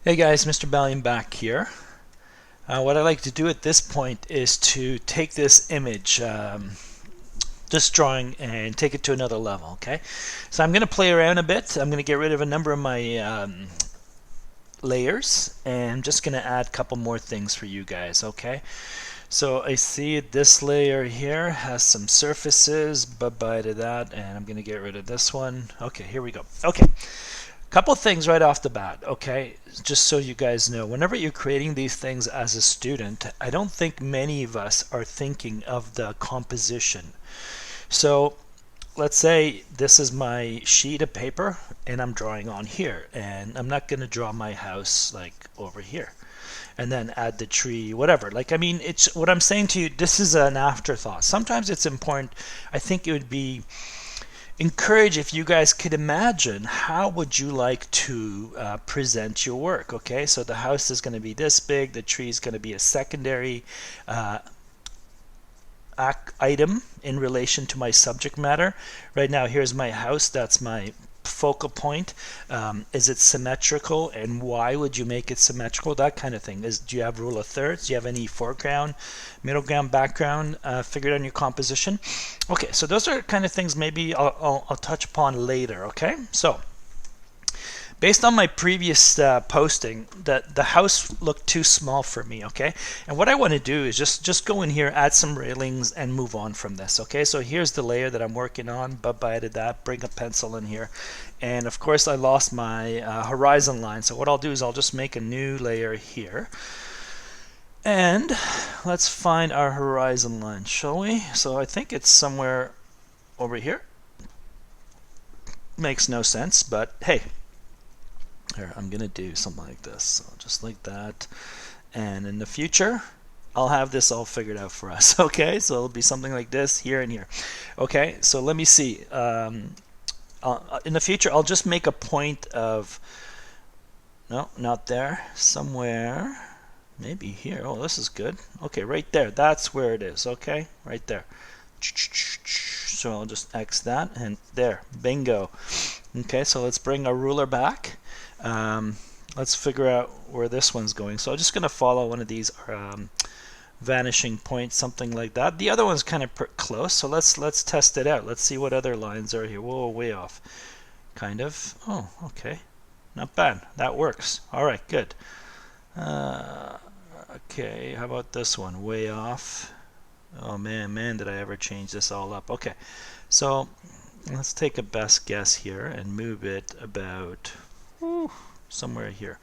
Hey guys, Mr. Ballion back here. What I like to do at this point is to take this image, this drawing, and take it to another level, okay? So I'm going to play around a bit. I'm going to get rid of a number of my layers, and I'm just going to add a couple more things for you guys, okay? So I see this layer here has some surfaces, bye-bye to that, and I'm going to get rid of this one. Okay, here we go. Okay. Couple things right off the bat, okay, just so you guys know, whenever you're creating these things as a student, I don't think many of us are thinking of the composition. So let's say this is my sheet of paper and I'm drawing on here, and I'm not going to draw my house like over here and then add the tree, whatever. Like, I mean, it's what I'm saying to you, this is an afterthought. Sometimes it's important. I think it would be encourage if you guys could imagine how would you like to present your work. Okay, so the house is going to be this big, the tree is going to be a secondary item in relation to my subject matter. Right now, here's my house, that's my focal point. Is it symmetrical, and why would you make it symmetrical? That kind of thing. Do you have rule of thirds? Do you have any foreground, middle ground, background figured on your composition? Okay, so those are kind of things maybe I'll touch upon later. Okay, so based on my previous posting, that the house looked too small for me, okay? And what I want to do is just go in here, add some railings, and move on from this, okay? So here's the layer that I'm working on. Bye-bye to that. Bring a pencil in here. And of course, I lost my horizon line. So what I'll do is I'll just make a new layer here. And let's find our horizon line, shall we? So I think it's somewhere over here. Makes no sense, but hey. Here, I'm gonna do something like this, so just like that, and in the future I'll have this all figured out for us. Okay, so it'll be something like this here and here. Okay, so let me see. In the future I'll just make a point of, no, not there, somewhere, maybe here. Oh, this is good. Okay, right there, that's where it is. Okay, right there. So I'll just X that, and there, bingo. Okay, so let's bring our ruler back. Let's figure out where this one's going. So I'm just going to follow one of these vanishing points, something like that. The other one's kind of close, so let's test it out. Let's see what other lines are here. Whoa, way off. Kind of. Oh, okay. Not bad. That works. All right, good. Okay, how about this one? Way off. Oh man, did I ever change this all up? Okay, so let's take a best guess here and move it about somewhere here.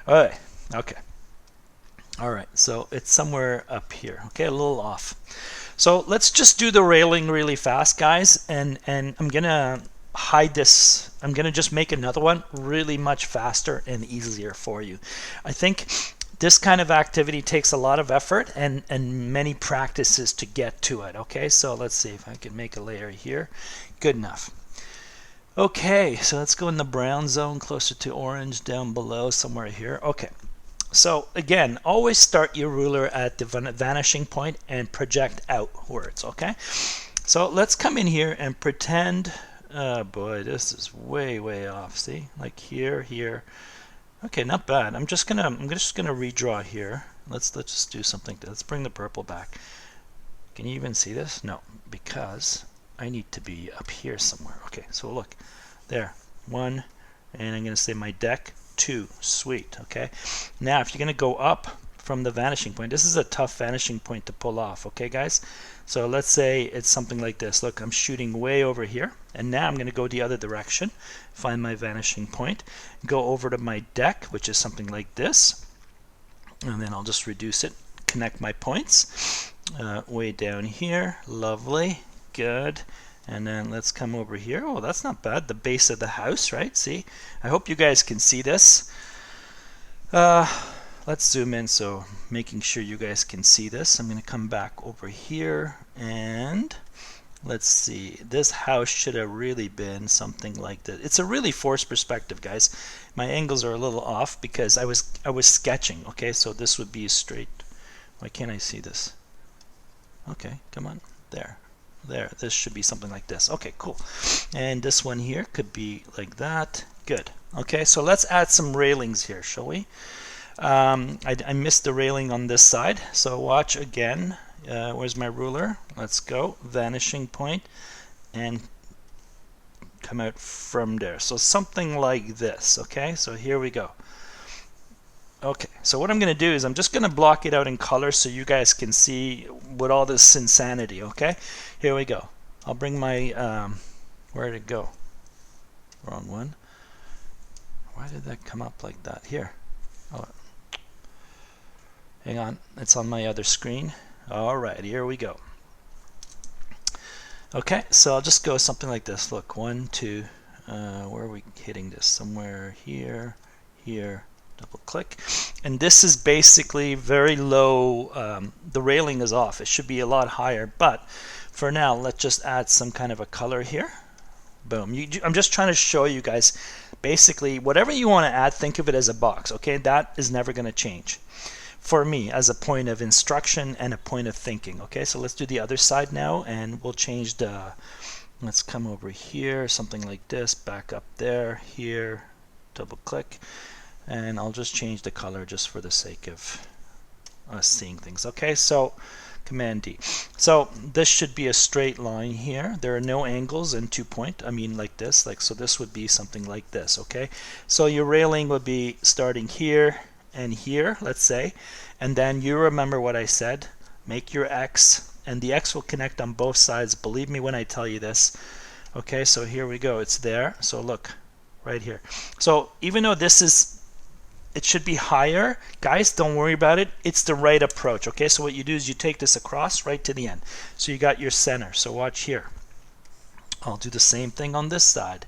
All right, okay. All right, so it's somewhere up here. Okay, a little off. So let's just do the railing really fast, guys, and I'm gonna hide this. I'm gonna just make another one really much faster and easier for you. I think this kind of activity takes a lot of effort and many practices to get to it. Okay, so let's see if I can make a layer here. Good enough. Okay, so let's go in the brown zone, closer to orange, down below, somewhere here. Okay, so again, always start your ruler at the vanishing point and project outwards, okay? So let's come in here and pretend, oh boy, this is way off, see? Like here, here. Okay, not bad. I'm just gonna redraw here. Let's just do something. Let's bring the purple back. Can you even see this? No, because I need to be up here somewhere. Okay, so look, there, 1, and I'm gonna say my deck 2. Sweet. Okay, now if you're gonna go up from the vanishing point, this is a tough vanishing point to pull off. Okay, guys. So let's say it's something like this. Look, I'm shooting way over here, and now I'm going to go the other direction, find my vanishing point, go over to my deck, which is something like this, and then I'll just reduce it, connect my points, way down here, lovely, good, and then let's come over here. Oh, that's not bad, the base of the house, right? See, I hope you guys can see this. Let's zoom in, so making sure you guys can see this. I'm going to come back over here, and let's see. This house should have really been something like this. It's a really forced perspective, guys. My angles are a little off because I was sketching. Okay, so this would be straight. Why can't I see this? Okay, come on. There. This should be something like this. Okay, cool. And this one here could be like that. Good. Okay, so let's add some railings here, shall we? I missed the railing on this side, so watch again. Where's my ruler? Let's go. Vanishing point and come out from there. So something like this, okay? So here we go. Okay, so what I'm going to do is I'm just going to block it out in color so you guys can see with all this insanity, okay? Here we go. I'll bring my, where did it go? Wrong one. Why did that come up like that? Here. Oh, hang on, it's on my other screen. All right, here we go. Okay, so I'll just go something like this. Look, 1, 2, where are we hitting this? Somewhere here, here, double click. And this is basically very low, the railing is off. It should be a lot higher, but for now, let's just add some kind of a color here. Boom. I'm just trying to show you guys, basically, whatever you want to add, think of it as a box, okay? That is never going to change for me as a point of instruction and a point of thinking, okay? So let's do the other side now, and we'll change the, let's come over here, something like this, back up there, here, double click, and I'll just change the color just for the sake of us seeing things, okay? So Command D. So this should be a straight line here. There are no angles in 2 point. I mean like this, like so this would be something like this, okay? So your railing would be starting here and here, let's say, and then you remember what I said, make your X, and the X will connect on both sides, believe me when I tell you this. Okay, so here we go, it's there. So look, right here. So even though this is, it should be higher, guys, don't worry about it, it's the right approach, okay? So what you do is you take this across right to the end. So you got your center, so watch here. I'll do the same thing on this side.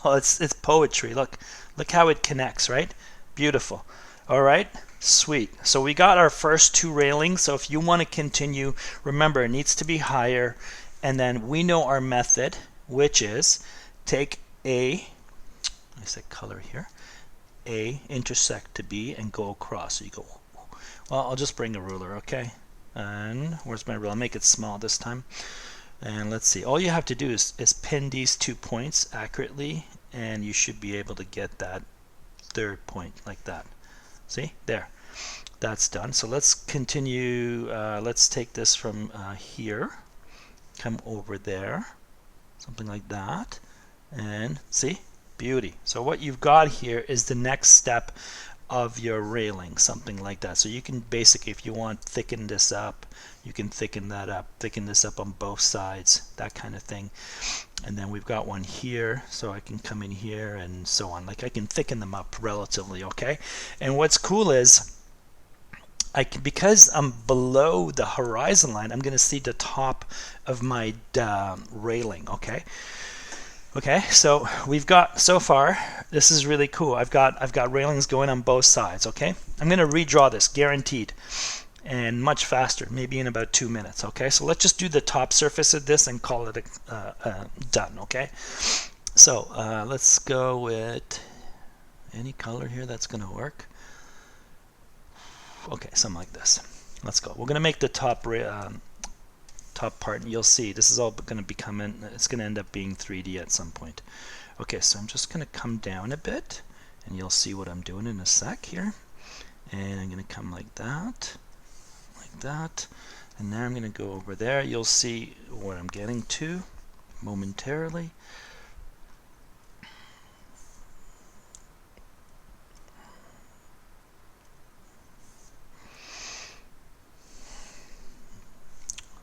it's poetry, look how it connects, right? Beautiful. All right, sweet. So we got our first 2 railings. So if you want to continue, remember it needs to be higher, and then we know our method, which is take A, I said color here, A, intersect to B, and go across. So you go, well, I'll just bring a ruler, okay? And where's my ruler? I'll make it small this time. And let's see, all you have to do is pin these 2 points accurately, and you should be able to get that 3rd point like that. See, there, that's done. So let's continue, let's take this from here, come over there, something like that, and see, beauty. So what you've got here is the next step of your railing, something like that. So you can basically, if you want, thicken this up, you can thicken that up, thicken this up on both sides, that kind of thing. And then we've got one here, so I can come in here and so on. Like I can thicken them up relatively, okay? And what's cool is, because I'm below the horizon line, I'm going to see the top of my railing, okay? Okay, so we've got, so far, this is really cool. I've got railings going on both sides, okay? I'm going to redraw this, guaranteed, and much faster, maybe in about 2 minutes, okay? So let's just do the top surface of this and call it done, okay? So let's go with any color here that's going to work. Okay, something like this. Let's go. We're going to make the top top part, and you'll see this is all going to become, it's going to end up being 3D at some point. Okay, so I'm just going to come down a bit, and you'll see what I'm doing in a sec here. And I'm going to come like that, and now I'm going to go over there. You'll see what I'm getting to momentarily.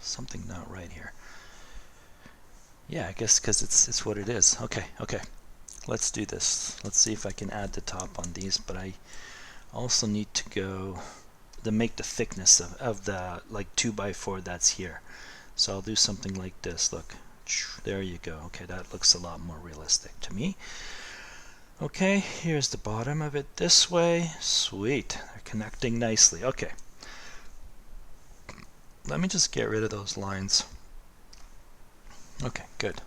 Something not right here. Yeah, I guess because it's what it is. Okay, let's do this. Let's see if I can add the top on these, but I also need to go to make the thickness of the like 2x4 that's here. So I'll do something like this. Look, there you go. Okay, that looks a lot more realistic to me. Okay, here's the bottom of it this way. Sweet, they're connecting nicely. Okay, let me just get rid of those lines. Okay, good.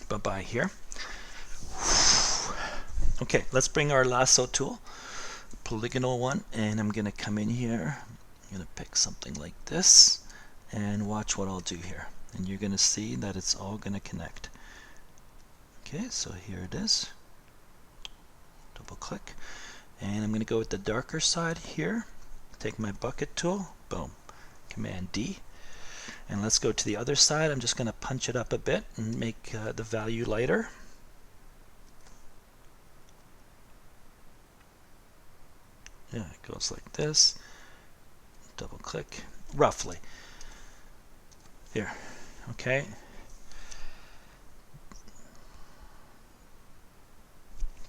Bye-bye here. Okay, let's bring our lasso tool, polygonal one, and I'm going to come in here. I'm going to pick something like this, and watch what I'll do here. And you're going to see that it's all going to connect. Okay, so here it is. Double click. And I'm going to go with the darker side here. Take my bucket tool. Boom. Command D. And let's go to the other side. I'm just going to punch it up a bit and make the value lighter. Yeah, it goes like this. Double click. Roughly. Here. Okay.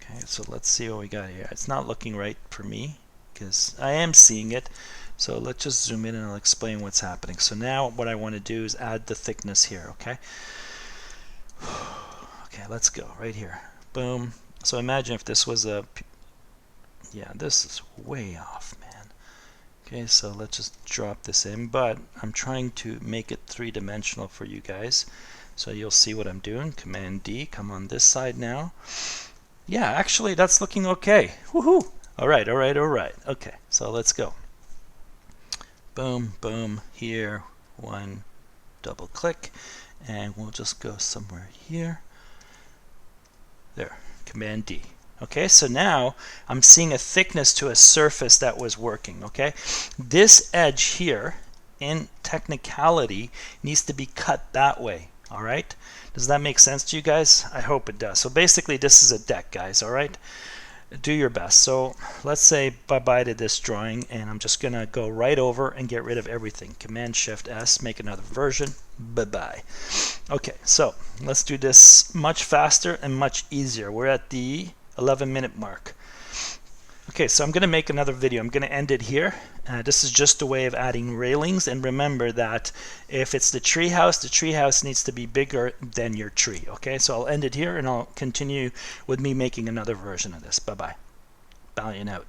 Okay, so let's see what we got here. It's not looking right for me because I am seeing it. So let's just zoom in and I'll explain what's happening. So now what I want to do is add the thickness here, okay? Okay, let's go right here. Boom. So imagine if this was a, yeah, this is way off, man. Okay, so let's just drop this in, but I'm trying to make it three-dimensional for you guys. So you'll see what I'm doing. Command D, come on this side now. Yeah, actually that's looking okay. Woohoo! All right. Okay, so let's go. Boom, boom, here, one, double click, and we'll just go somewhere here. There, Command D. Okay, so now I'm seeing a thickness to a surface that was working, okay? This edge here, in technicality, needs to be cut that way, all right? Does that make sense to you guys? I hope it does. So basically this is a deck, guys, all right? Do your best. So let's say bye-bye to this drawing, and I'm just gonna go right over and get rid of everything. Command Shift S, make another version. Bye-bye. Okay, so let's do this much faster and much easier. We're at the 11-minute mark. Okay, so I'm going to make another video. I'm going to end it here. This is just a way of adding railings, and remember that if it's the treehouse needs to be bigger than your tree. Okay, so I'll end it here and I'll continue with me making another version of this. Bye-bye. Valiant out.